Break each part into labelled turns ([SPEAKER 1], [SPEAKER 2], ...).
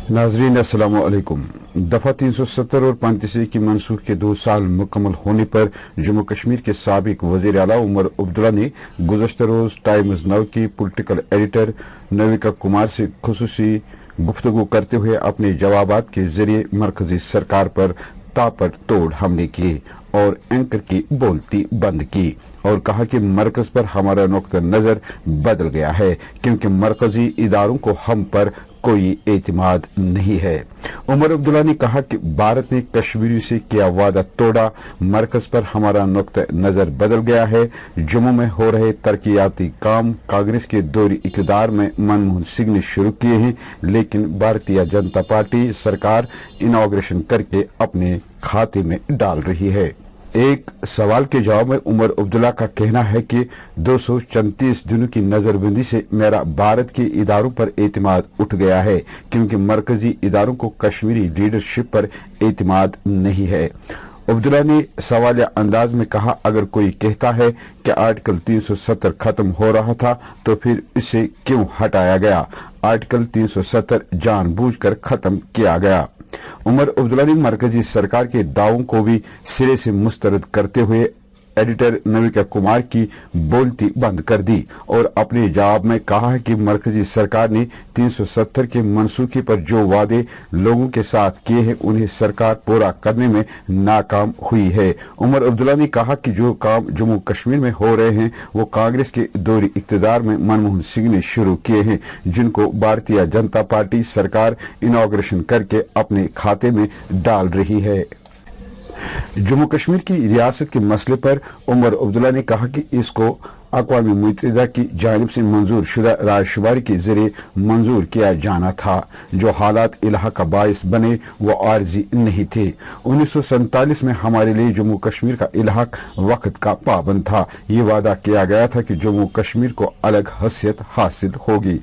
[SPEAKER 1] नाजरीन अस्सलाम वालेकुम। दफा 370 और 35 की मनसूख के 2 साल मुकम्मल होने पर जम्मू कश्मीर के साबिक वजीर आला उमर अब्दुल्ला ने गुज़श्ता रोज टाइम्स नाउ की पॉलिटिकल एडिटर नविका कुमार से खुसूसी गुफ्तगू करते हुए अपने जवाबात के जरिए मरकजी सरकार पर ताबड़तोड़ हमले किए और एंकर की बोलती बंद की और कहा कि मरकज पर हमारा नुक्ता नजर बदल गया है क्योंकि मरकजी इदारों को हम पर कोई एतमाद नहीं है। उमर अब्दुल्ला ने कहा कि भारत ने कश्मीरियों से किया वादा तोड़ा, मरकज पर हमारा नुक्ता नजर बदल गया है। जम्मू में हो रहे तरक्याती काम कांग्रेस के दौर इक़्तिदार में मनमोहन सिंह ने शुरू किए हैं, लेकिन भारतीय जनता पार्टी सरकार इनॉग्रेशन करके अपने खाते में डाल रही है। एक सवाल के जवाब में उमर अब्दुल्ला का कहना है कि 234 दिनों की नजरबंदी से मेरा भारत के इदारों पर एतमाद उठ गया है क्योंकि मरकजी इदारों को कश्मीरी लीडरशिप पर एतमाद नहीं है। अब्दुल्ला ने सवालिया अंदाज में कहा, अगर कोई कहता है कि आर्टिकल 370 खत्म हो रहा था तो फिर इसे क्यों हटाया गया? आर्टिकल 370 जानबूझकर खत्म किया गया। उमर अब्दुल्ला ने मरकजी सरकार के दावों को भी सिरे से मुस्तरद करते हुए एडिटर नविका कुमार की बोलती बंद कर दी और अपने जवाब में कहा है कि मरकजी सरकार ने 370 के मनसूखे पर जो वादे लोगों के साथ किए हैं उन्हें सरकार पूरा करने में नाकाम हुई है। उमर अब्दुल्ला ने कहा कि जो काम जम्मू कश्मीर में हो रहे हैं वो कांग्रेस के दौर इक़्तिदार में मनमोहन सिंह ने शुरू किए हैं, जिनको भारतीय जनता पार्टी सरकार इनॉग्रेशन करके अपने खाते में डाल रही है। जम्मू कश्मीर की रियासत के मसले पर उमर अब्दुल्ला ने कहा कि इसको अक़वाम मुत्तहिदा की जानिब से मंजूर शुदा रायशुमारी के जरिए मंजूर किया जाना था। जो हालात इलाहा का बायस बने वो आर्जी नहीं थे। 1947 में हमारे लिए जम्मू कश्मीर का इलाहाक वक्त का पाबंद था। ये वादा किया गया था कि जम्मू कश्मीर को अलग हैसियत हासिल होगी।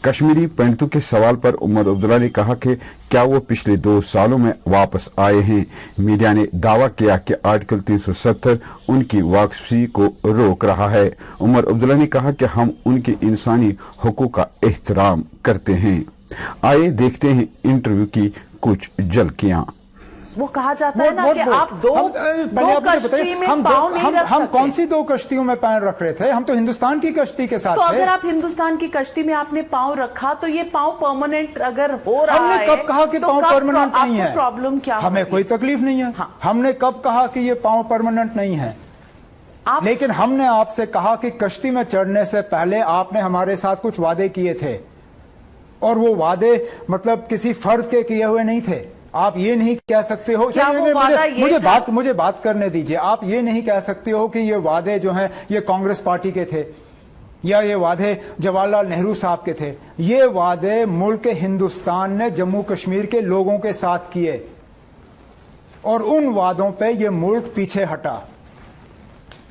[SPEAKER 1] कश्मीरी पंडितों के सवाल पर उमर अब्दुल्ला ने कहा कि क्या वो पिछले 2 सालों में वापस आए हैं? मीडिया ने दावा किया कि आर्टिकल 370 उनकी वापसी को रोक रहा है। उमर अब्दुल्ला ने कहा कि हम उनके इंसानी हुकूक का एहतराम करते हैं। आइए देखते हैं इंटरव्यू की कुछ झलकियां।
[SPEAKER 2] वो कहा जाता है ना कि आप दो कश्ती में पाँव नहीं रख सकते।
[SPEAKER 3] हम कौन सी 2 कश्तियों में पैर रख रहे थे? हम तो हिंदुस्तान की कश्ती के साथ
[SPEAKER 2] तो
[SPEAKER 3] थे।
[SPEAKER 2] अगर आप हिंदुस्तान की कश्ती में आपने पाँव रखा तो ये पाँव परमानेंट अगर हो रहा है,
[SPEAKER 3] हमने कब कहा कि पाँव परमानेंट नहीं है?
[SPEAKER 2] प्रॉब्लम क्या?
[SPEAKER 3] हमें कोई तकलीफ नहीं है।
[SPEAKER 2] हाँ।
[SPEAKER 3] हमने कब कहा कि ये पाँव परमानेंट नहीं है? लेकिन हमने आपसे कहा कि कश्ती में चढ़ने से पहले आपने हमारे साथ कुछ वादे किए थे और वो वादे मतलब किसी फर्द के किए हुए नहीं थे। आप ये नहीं कह सकते हो, मुझे बात करने दीजिए। आप ये नहीं कह सकते हो कि ये वादे जो हैं ये कांग्रेस पार्टी के थे या ये वादे जवाहरलाल नेहरू साहब के थे। ये वादे मुल्क हिंदुस्तान ने जम्मू कश्मीर के लोगों के साथ किए और उन वादों पे ये मुल्क पीछे हटा।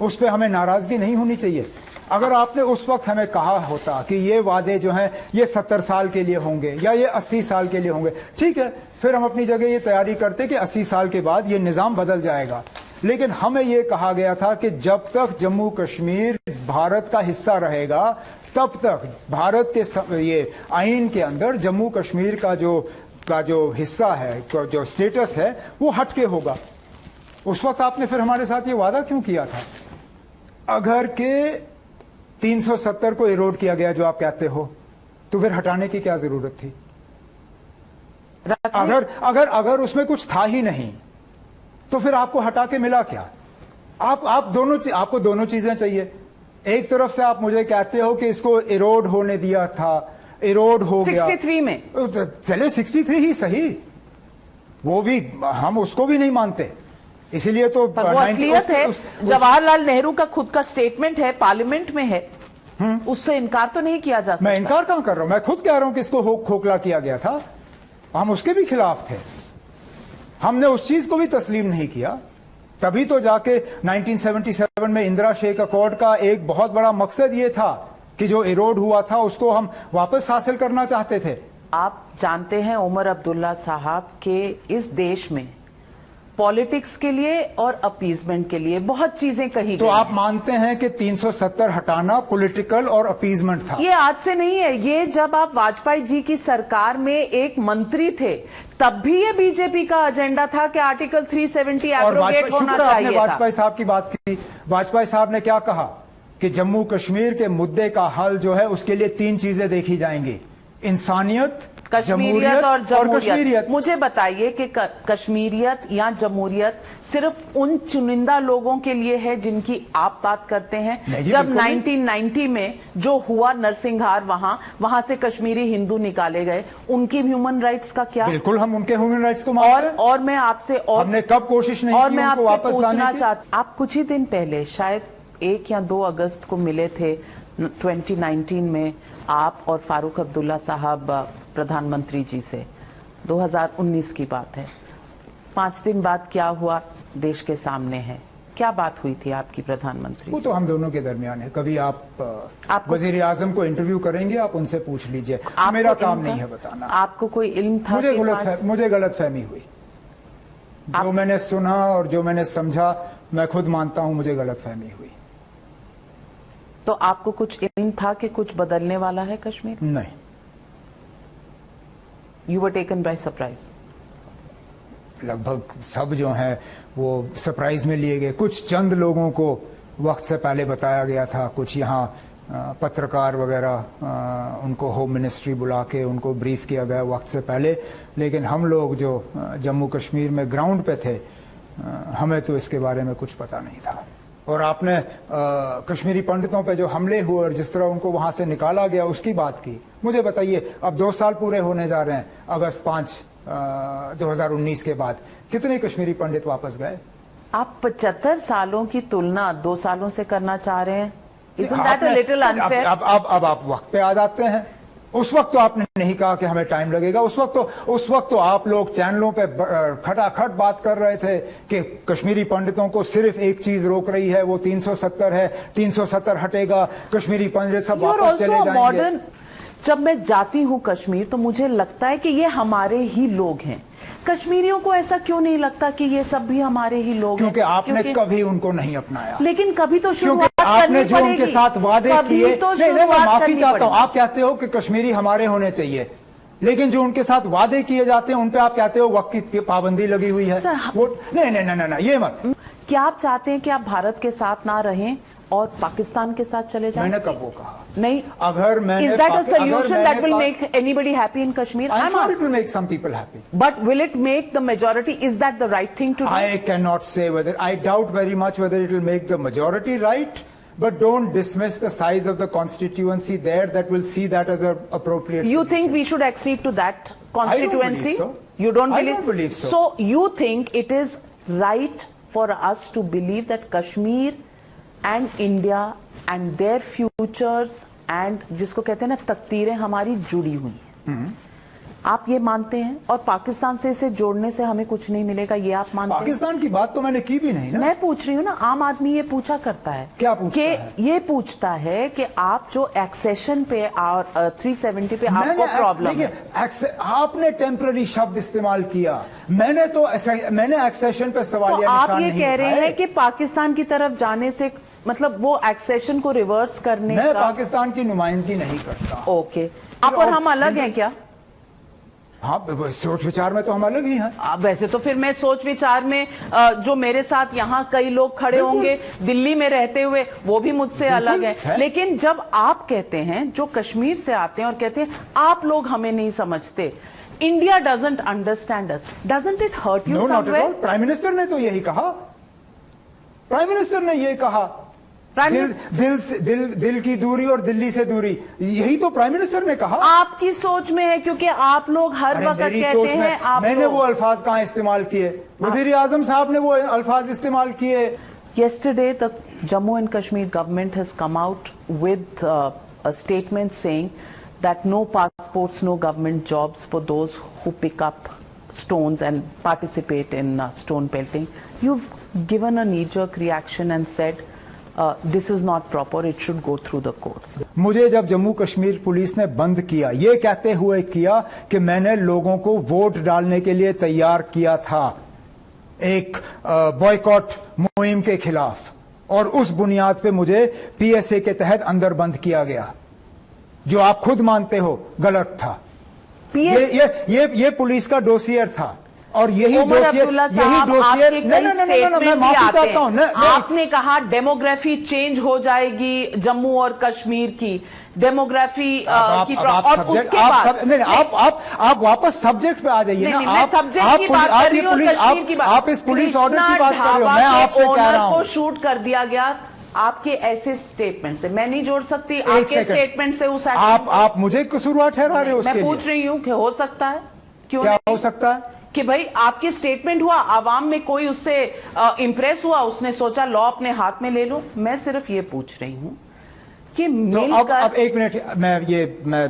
[SPEAKER 3] उस पर हमें नाराजगी नहीं होनी चाहिए। अगर आपने उस वक्त हमें कहा होता कि ये वादे जो हैं ये 70 साल के लिए होंगे या ये 80 साल के लिए होंगे, ठीक है, फिर हम अपनी जगह ये तैयारी करते कि 80 साल के बाद ये निज़ाम बदल जाएगा। लेकिन हमें ये कहा गया था कि जब तक जम्मू कश्मीर भारत का हिस्सा रहेगा तब तक भारत के ये आइन के अंदर जम्मू कश्मीर का जो हिस्सा है, जो स्टेटस है वो हटके होगा। उस वक्त आपने फिर हमारे साथ ये वादा क्यों किया था? अगर के 370 को इरोड किया गया जो आप कहते हो तो फिर हटाने की क्या जरूरत थी? अगर उसमें कुछ था ही नहीं तो फिर आपको हटा के मिला क्या? आपको दोनों चीजें चाहिए। एक तरफ से आप मुझे कहते हो कि इसको इरोड होने दिया था, इरोड हो गया
[SPEAKER 2] 63 में,
[SPEAKER 3] चले 63 ही सही, वो भी हम उसको भी नहीं मानते। इसीलिए तो
[SPEAKER 2] वो असलियत है। जवाहरलाल नेहरू का खुद का स्टेटमेंट है, पार्लियामेंट में है, उससे इनकार तो नहीं किया जा सकता।
[SPEAKER 3] मैं इनकार कहां कर रहा हूं? मैं खुद कह रहा हूं कि इसको खोखला किया गया था। हम उसके भी खिलाफ थे, हमने उस चीज को भी तस्लीम नहीं किया। तभी तो जाके 1977 में इंदिरा शेख अकॉर्ड का एक बहुत बड़ा मकसद ये था कि जो इरोड हुआ था उसको हम वापस हासिल करना चाहते थे।
[SPEAKER 2] आप जानते हैं उमर अब्दुल्ला साहब के इस देश में पॉलिटिक्स के लिए और अपीजमेंट के लिए बहुत चीजें कही
[SPEAKER 3] तो
[SPEAKER 2] गई
[SPEAKER 3] आप मानते हैं कि 370 हटाना पॉलिटिकल और अपीजमेंट था?
[SPEAKER 2] ये आज से नहीं है, ये जब आप वाजपेयी जी की सरकार में एक मंत्री थे तब भी ये बीजेपी का एजेंडा था कि आर्टिकल 370 एब्रोगेट होना चाहिए था।
[SPEAKER 3] वाजपेयी साहब की बात की, वाजपेयी साहब ने क्या कहा कि जम्मू कश्मीर के मुद्दे का हल जो है उसके लिए 3 चीजें देखी जाएंगी, इंसानियत,
[SPEAKER 2] कश्मीरियत और
[SPEAKER 3] कश्मीरियत।
[SPEAKER 2] जमहूरियत। मुझे बताइए कि कश्मीरियत या जमहूरियत सिर्फ उन चुनिंदा लोगों के लिए है जिनकी आप बात करते हैं? जब 1990 में जो हुआ नरसिंहार, वहां से कश्मीरी हिंदू निकाले गए, उनकी ह्यूमन राइट्स का क्या?
[SPEAKER 3] बिल्कुल हम उनके ह्यूमन राइट्स को मानते हैं।
[SPEAKER 2] और मैं आपसे
[SPEAKER 3] हमने कब कोशिश नहीं
[SPEAKER 2] और
[SPEAKER 3] की
[SPEAKER 2] मैं
[SPEAKER 3] उनको
[SPEAKER 2] आपसे
[SPEAKER 3] वापस
[SPEAKER 2] पूछना
[SPEAKER 3] लाने की?
[SPEAKER 2] चाहता, आप कुछ ही दिन पहले शायद 1 या 2 अगस्त को मिले थे 2019 में, आप और फारूक अब्दुल्ला साहब प्रधानमंत्री जी से। 2019 की बात है। 5 दिन बाद क्या हुआ देश के सामने है। क्या बात हुई थी आपकी प्रधानमंत्री?
[SPEAKER 3] वो तो हम दोनों के दरमियान है। कभी आप वजीर आजम को इंटरव्यू करेंगे, आप उनसे पूछ लीजिए, मेरा काम नहीं है बताना।
[SPEAKER 2] आपको कोई इल्म था?
[SPEAKER 3] मुझे गलतफहमी हुई। जो मैंने सुना और जो मैंने समझा, मैं खुद मानता हूं मुझे गलतफहमी हुई।
[SPEAKER 2] तो आपको कुछ इल्म था कि कुछ बदलने वाला है कश्मीर?
[SPEAKER 3] नहीं।
[SPEAKER 2] You were taken by surprise?
[SPEAKER 3] लगभग सब जो है वो सरप्राइज में लिए गए। कुछ चंद लोगों को वक्त से पहले बताया गया था, कुछ यहाँ पत्रकार वगैरह उनको होम मिनिस्ट्री बुला के उनको ब्रीफ किया गया वक्त से पहले, लेकिन हम लोग जो जम्मू कश्मीर में ग्राउंड पे थे, हमें तो इसके बारे में कुछ पता नहीं था। और आपने कश्मीरी पंडितों पे जो हमले हुए और जिस तरह उनको वहां से निकाला गया उसकी बात की। मुझे बताइए, अब 2 साल पूरे होने जा रहे हैं, अगस्त 5 2019 के बाद कितने कश्मीरी पंडित वापस गए?
[SPEAKER 2] आप 75 सालों की तुलना 2 सालों से करना चाह रहे हैं? Isn't that a little unfair?
[SPEAKER 3] अब आप वक्त पे आ जाते हैं। उस वक्त तो आपने नहीं कहा कि हमें टाइम लगेगा। उस वक्त तो आप लोग चैनलों पे खटाखट बात कर रहे थे कि कश्मीरी पंडितों को सिर्फ एक चीज रोक रही है, वो 370 है, 370 हटेगा, कश्मीरी पंडित सब वापस चले जाएंगे।
[SPEAKER 2] जब मैं जाती हूँ कश्मीर तो मुझे लगता है कि ये हमारे ही लोग हैं। कश्मीरियों को ऐसा क्यों नहीं लगता कि ये सब भी हमारे ही लोग हैं?
[SPEAKER 3] क्योंकि आपने कभी उनको नहीं अपनाया।
[SPEAKER 2] लेकिन कभी तो शुरुआत करनी
[SPEAKER 3] आपने जो उनके साथ वादे किए,
[SPEAKER 2] तो
[SPEAKER 3] मैं माफी चाहता हूं, आप कहते हो कि कश्मीरी हमारे होने चाहिए, लेकिन जो उनके साथ वादे किए जाते हैं उन पे आप कहते हो वक्त की पाबंदी लगी हुई है। वो नहीं, ये मत।
[SPEAKER 2] क्या आप चाहते हैं कि आप भारत के साथ ना रहें और पाकिस्तान के साथ चले जाएं?
[SPEAKER 3] मैंने कब वो कहा?
[SPEAKER 2] नहीं।
[SPEAKER 3] अगर मैंने
[SPEAKER 2] Is that a solution that will make anybody happy in Kashmir?
[SPEAKER 3] I'm sure it will make some people happy.
[SPEAKER 2] But will it make the majority? Is that the right thing to do?
[SPEAKER 3] I cannot say whether. I doubt very much whether it will make the majority right. But don't dismiss the size of the constituency there. That will see that as an appropriate.
[SPEAKER 2] You
[SPEAKER 3] solution.
[SPEAKER 2] think we should accede to that constituency?
[SPEAKER 3] I don't believe so.
[SPEAKER 2] You don't believe?
[SPEAKER 3] I don't believe so.
[SPEAKER 2] So you think it is right for us to believe that Kashmir and India and their futures and जिसको कहते हैं ना तकदीरें हमारी जुड़ी हुई हैं? आप ये मानते हैं? और पाकिस्तान से इसे जोड़ने से हमें कुछ नहीं मिलेगा, ये आप मानते हैं?
[SPEAKER 3] पाकिस्तान की बात तो मैंने की भी नहीं ना।
[SPEAKER 2] मैं पूछ रही हूँ ना, आम आदमी ये पूछा करता है।
[SPEAKER 3] क्या पूछता है?
[SPEAKER 2] ये पूछता है कि आप जो एक्सेशन पे और 370 पे आपको प्रॉब्लम है।
[SPEAKER 3] आपने टेम्पररी शब्द इस्तेमाल किया, मैंने एक्सेशन पे सवालिया निशान
[SPEAKER 2] आप ये
[SPEAKER 3] नहीं
[SPEAKER 2] कह रहे
[SPEAKER 3] उठाए।
[SPEAKER 2] हैं कि पाकिस्तान की तरफ जाने से मतलब वो एक्सेशन को रिवर्स करने
[SPEAKER 3] मैं
[SPEAKER 2] का
[SPEAKER 3] पाकिस्तान की नुमाइंदगी नहीं करता।
[SPEAKER 2] ओके, आप और हम अलग हैं क्या?
[SPEAKER 3] हाँ, सोच विचार में तो हम अलग ही हैं।
[SPEAKER 2] वैसे तो फिर मैं सोच विचार में जो मेरे साथ यहाँ कई लोग खड़े होंगे दिल्ली में रहते हुए, वो भी मुझसे अलग है। लेकिन जब आप कहते हैं, जो कश्मीर से आते हैं और कहते हैं आप लोग हमें नहीं समझते, India doesn't understand us, doesn't it hurt you somewhere?
[SPEAKER 3] Prime minister ने तो यही कहा। प्राइम मिनिस्टर ने ये कहा, दिल की दूरी और दिल्ली से दूरी, यही तो प्राइम मिनिस्टर ने कहा।
[SPEAKER 2] आपकी सोच में है, क्योंकि आप लोग हर वक्त कहते हैं आप
[SPEAKER 3] मैंने वो अल्फाज कहाँ इस्तेमाल किए? वजीर आजम साहब ने वो अल्फाज इस्तेमाल किए।
[SPEAKER 2] Yesterday, the Jammu and Kashmir government has come out with a statement saying that no passports, no government jobs for those who pick up stones and participate in stone pelting. You've given a knee-jerk reaction and said this is not proper, it should go through the courts.
[SPEAKER 3] मुझे जब Jammu Kashmir police ने बंद किया, ये कहते हुए किया कि मैंने लोगों को वोट डालने के लिए तैयार किया था, एक बॉयकॉट मुहिम के खिलाफ, और उस बुनियाद पे मुझे पीएसए के तहत अंदर बंद किया गया, जो आप खुद मानते हो गलत था। ये पुलिस का डोसियर था, और यही डोसियर मैं माफी चाहता हूं।
[SPEAKER 2] आपने कहा डेमोग्राफी चेंज हो जाएगी जम्मू और कश्मीर की, डेमोग्राफी की, और उसके बाद
[SPEAKER 3] आप वापस सब्जेक्ट पे आ जाइए ना। आप इस पुलिस ऑर्डर की बात कर रहे हो, मैं आपसे कह रहा हूं।
[SPEAKER 2] शूट कर दिया गया आपके ऐसे स्टेटमेंट से, मैं नहीं जोड़ सकती आपके स्टेटमेंट से उस
[SPEAKER 3] आप मुझे कसूरवार ठहरा रहे हो।
[SPEAKER 2] मैं पूछ रही हूँ कि हो सकता है, क्यों
[SPEAKER 3] क्या हो सकता है
[SPEAKER 2] कि भाई आपकी स्टेटमेंट हुआ, आवाम में कोई उससे इंप्रेस हुआ, उसने सोचा लॉ अपने हाथ में ले लो। मैं सिर्फ ये पूछ रही हूं कि
[SPEAKER 3] तो अब एक मिनट, मैं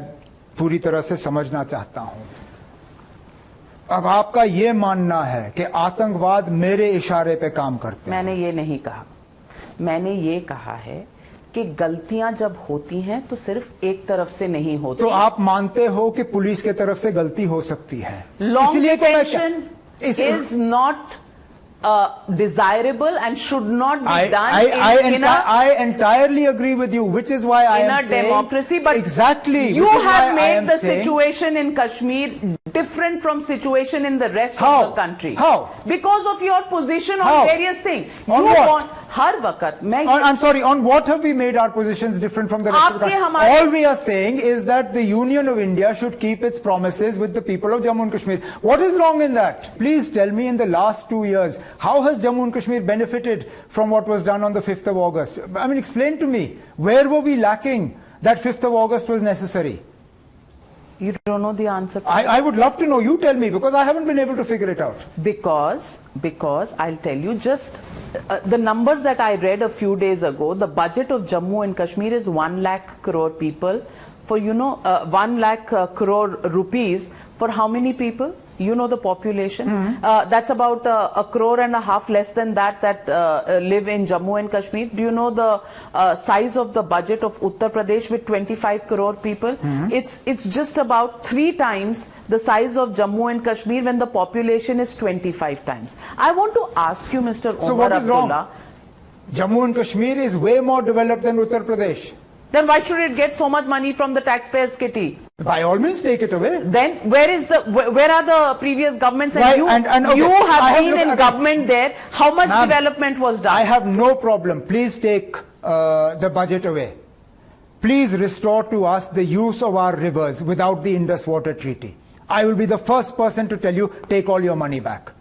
[SPEAKER 3] पूरी तरह से समझना चाहता हूं। अब आपका ये मानना है कि आतंकवाद मेरे इशारे पे काम करते हैं?
[SPEAKER 2] मैंने ये नहीं कहा, मैंने ये कहा है कि गलतियां जब होती हैं तो सिर्फ एक तरफ से नहीं होती।
[SPEAKER 3] तो आप मानते हो कि पुलिस की तरफ से गलती हो सकती है?
[SPEAKER 2] Long detention is not desirable and should not be done
[SPEAKER 3] I entirely agree with you, which is why I am saying
[SPEAKER 2] democracy, but
[SPEAKER 3] exactly
[SPEAKER 2] you have made the situation in Kashmir different from situation in the rest of the country.
[SPEAKER 3] How?
[SPEAKER 2] Because of your position on various things.
[SPEAKER 3] On what?
[SPEAKER 2] हर वक्त
[SPEAKER 3] I'm sorry, on what have we made our positions different from the rest of the country? All we are saying is that the Union of India should keep its promises with the people of Jammu and Kashmir. What is wrong in that? Please tell me, in the last 2 years, how has Jammu and Kashmir benefited from what was done on the 5th of August? I mean, explain to me, where were we lacking that 5th of August was necessary?
[SPEAKER 2] You don't know the answer.
[SPEAKER 3] I would love to know. You tell me, because I haven't been able to figure it out.
[SPEAKER 2] Because I'll tell you, just the numbers that I read a few days ago, the budget of Jammu and Kashmir is 1 lakh crore people, for 1 lakh crore rupees for how many people? You know the population. That's about 1.5 crore less than that live in Jammu and Kashmir. Do you know the size of the budget of Uttar Pradesh with 25 crore people? It's just about 3 times the size of Jammu and Kashmir when the population is 25 times. I want to ask you, Mr. Omar Abdullah.
[SPEAKER 3] Jammu and Kashmir is way more developed than Uttar Pradesh.
[SPEAKER 2] Then why should it get so much money from the taxpayers' kitty?
[SPEAKER 3] By all means, take it away.
[SPEAKER 2] Then where are the previous governments? And you have been in government there. How much development was done?
[SPEAKER 3] I have no problem. Please take the budget away. Please restore to us the use of our rivers without the Indus Water Treaty. I will be the first person to tell you, take all your money back.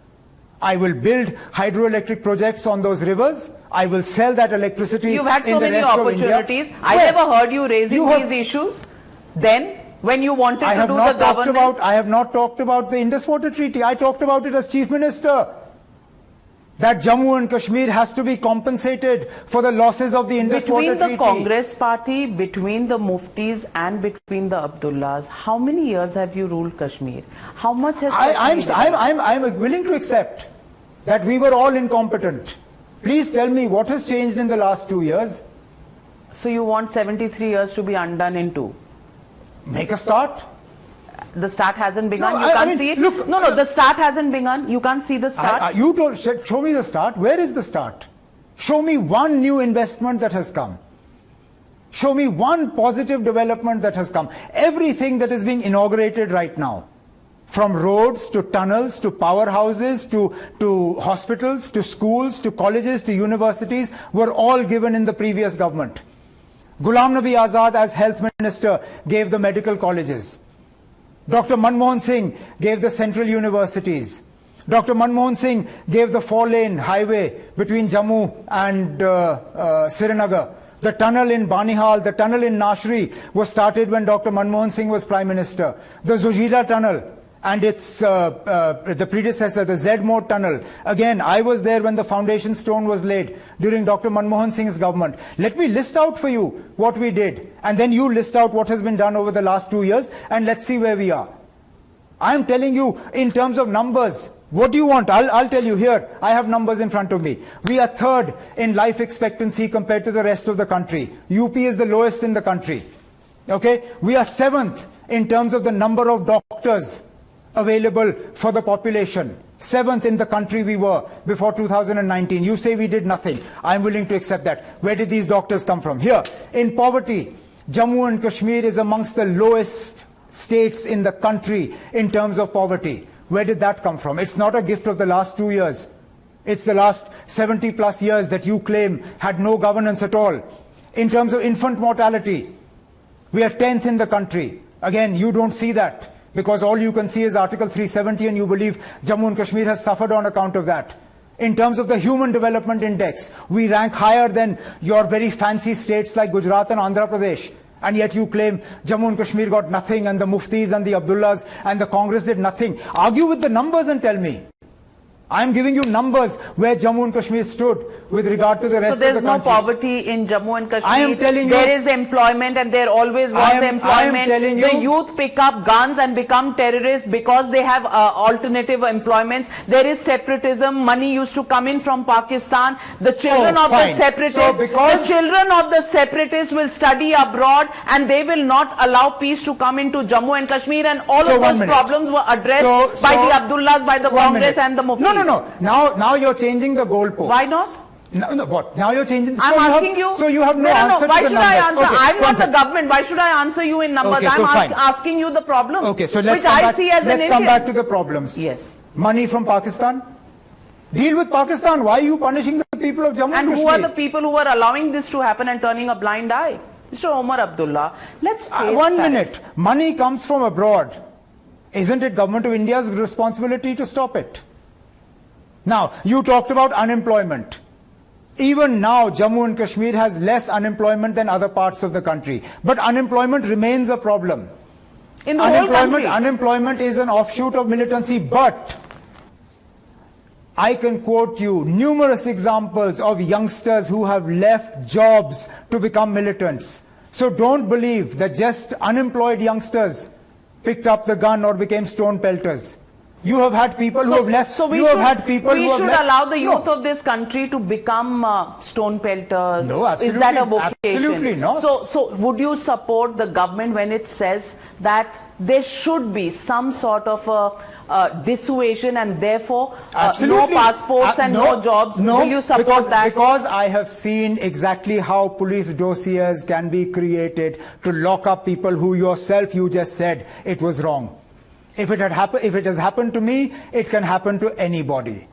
[SPEAKER 3] I will build hydroelectric projects on those rivers. I will sell that electricity.
[SPEAKER 2] You've had so many opportunities. I never heard you raising these issues. Then, when you wanted to do the governance.
[SPEAKER 3] I have not talked about the Indus Water Treaty. I talked about it as Chief Minister. That Jammu and Kashmir has to be compensated for the losses of the Indus Water Treaty.
[SPEAKER 2] Between the Congress party, between the Muftis and between the Abdullahs, how many years have you ruled Kashmir? How much has
[SPEAKER 3] I'm willing to accept that we were all incompetent. Please tell me what has changed in the last 2 years.
[SPEAKER 2] So you want 73 years to be undone in 2?
[SPEAKER 3] Make a start.
[SPEAKER 2] The start hasn't begun. No, you can't see it. Look, no, the start hasn't begun. You can't see the start.
[SPEAKER 3] You told, show me the start. Where is the start? Show me one new investment that has come. Show me one positive development that has come. Everything that is being inaugurated right now, from roads to tunnels to powerhouses to hospitals to schools to colleges to universities, were all given in the previous government. Ghulam Nabi Azad, as health minister, gave the medical colleges. Dr. Manmohan Singh gave the central universities. Dr. Manmohan Singh gave the 4-lane highway between Jammu and Srinagar. The tunnel in Banihal, the tunnel in Nashri was started when Dr. Manmohan Singh was Prime Minister. The Zojila tunnel and its the predecessor, the Zedmore tunnel. Again, I was there when the foundation stone was laid during Dr. Manmohan Singh's government. Let me list out for you what we did, and then you list out what has been done over the last 2 years, and let's see where we are. I'm telling you in terms of numbers. What do you want? I'll tell you here. I have numbers in front of me. We are 3rd in life expectancy compared to the rest of the country. UP is the lowest in the country. Okay? We are 7th in terms of the number of doctors available for the population. 7th in the country we were before 2019. You say we did nothing. I'm willing to accept that. Where did these doctors come from? Here, in poverty, Jammu and Kashmir is amongst the lowest states in the country in terms of poverty. Where did that come from? It's not a gift of the last 2 years. It's the last 70 plus years that you claim had no governance at all. In terms of infant mortality, we are 10th in the country. Again, you don't see that because all you can see is Article 370 and you believe Jammu and Kashmir has suffered on account of that. In terms of the Human Development Index, we rank higher than your very fancy states like Gujarat and Andhra Pradesh. And yet you claim Jammu and Kashmir got nothing and the Muftis and the Abdullahs and the Congress did nothing. Argue with the numbers and tell me. I'm giving you numbers where Jammu and Kashmir stood with regard to the rest of the country.
[SPEAKER 2] So there's no poverty in Jammu and Kashmir.
[SPEAKER 3] I am telling you.
[SPEAKER 2] There is employment and there always was employment.
[SPEAKER 3] I am telling you.
[SPEAKER 2] The youth pick up guns and become terrorists because they have alternative employments. There is separatism. Money used to come in from Pakistan. The children of the separatists, will study abroad and they will not allow peace to come into Jammu and Kashmir, and all of those problems were addressed by the Abdullahs, by the Congress and the Muftis.
[SPEAKER 3] No. Now you're changing the goalposts.
[SPEAKER 2] Why not?
[SPEAKER 3] No, what? Now you're changing.
[SPEAKER 2] I'm asking you.
[SPEAKER 3] So you have no answer
[SPEAKER 2] Why
[SPEAKER 3] to the
[SPEAKER 2] should I answer?
[SPEAKER 3] Okay,
[SPEAKER 2] I'm not the government. Why should I answer you in numbers?
[SPEAKER 3] Okay,
[SPEAKER 2] I'm asking you the problems.
[SPEAKER 3] Okay, so let's come back to the problems.
[SPEAKER 2] Yes.
[SPEAKER 3] Money from Pakistan. Deal with Pakistan. Why are you punishing the people of Jammu and Kashmir?
[SPEAKER 2] And who are the people who are allowing this to happen and turning a blind eye? Mr. Omar Abdullah, let's face
[SPEAKER 3] 1
[SPEAKER 2] facts.
[SPEAKER 3] minute. Money comes from abroad. Isn't it Government of India's responsibility to stop it? Now, you talked about unemployment. Even now, Jammu and Kashmir has less unemployment than other parts of the country. But unemployment remains a problem.
[SPEAKER 2] In the whole country.
[SPEAKER 3] Unemployment is an offshoot of militancy, but I can quote you numerous examples of youngsters who have left jobs to become militants. So don't believe that just unemployed youngsters picked up the gun or became stone pelters. You have had people who have left.
[SPEAKER 2] So we should allow the youth of this country to become stone pelters.
[SPEAKER 3] No, absolutely.
[SPEAKER 2] Is that a vocation?
[SPEAKER 3] Absolutely not.
[SPEAKER 2] So would you support the government when it says that there should be some sort of a dissuasion and therefore no passports and no jobs?
[SPEAKER 3] No,
[SPEAKER 2] will you support that?
[SPEAKER 3] Because I have seen exactly how police dossiers can be created to lock up people who you just said it was wrong. If it has happened to me, it can happen to anybody.